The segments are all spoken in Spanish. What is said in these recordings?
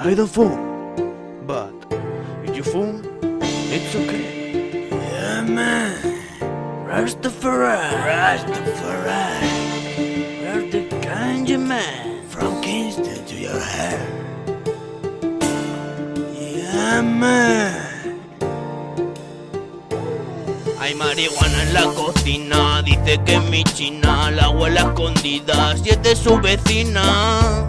I don't fool, but if you fool, it's okay. Yeah, man. Rastafari. Rastafari. We're the ganja man. From Kingston to your hair. Yeah, man. Hay marihuana en la cocina, dice que es mi china, la abuela escondida, si es de su vecina.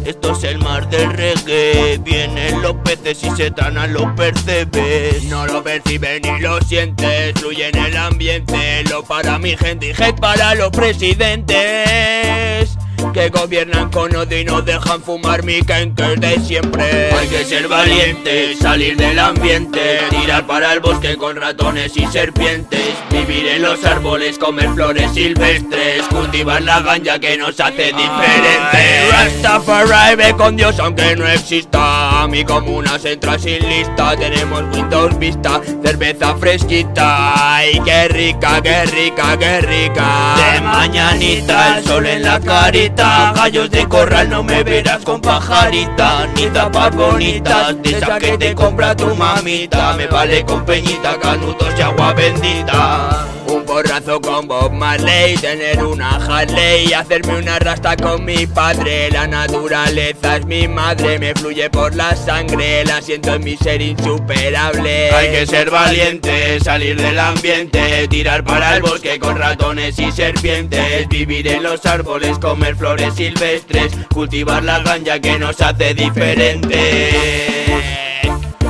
Esto es el mar del reggae, vienen los peces y se tranan los percebes. No lo percibes ni lo sientes, fluye en el ambiente. Lo para mi gente y hate para los presidentes que gobiernan con odio y no dejan fumar mi kenker de siempre. Hay que ser valiente, salir del ambiente, tirar para el bosque con ratones y serpientes, vivir en los árboles, comer flores silvestres, cultivar la ganja que nos hace diferentes. Rastafari, ve con Dios aunque no exista. Mi comuna se entra sin lista, tenemos Windows Vista, cerveza fresquita. Ay, qué rica, qué rica, qué rica. De mañanita, el sol en la carita, gallos de corral no me verás con pajarita, ni tapas bonitas, de esas que te compra tu mamita. Me vale con peñita, canutos y agua bendita. Un porrazo con Bob Marley, tener una Harley, hacerme una rasta con mi padre. La naturaleza es mi madre, me fluye por la sangre, la siento en mi ser insuperable. Hay que ser valiente, salir del ambiente, tirar para el bosque con ratones y serpientes, vivir en los árboles, comer flores silvestres, cultivar la ganja que nos hace diferentes.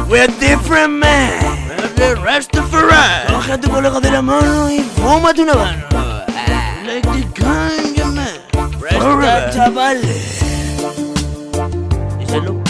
We're different, man. The Rastafari. Coge a tu colega de la mano y fúmate una mano. Like the ganja man. Rasta, Chavales. díselo.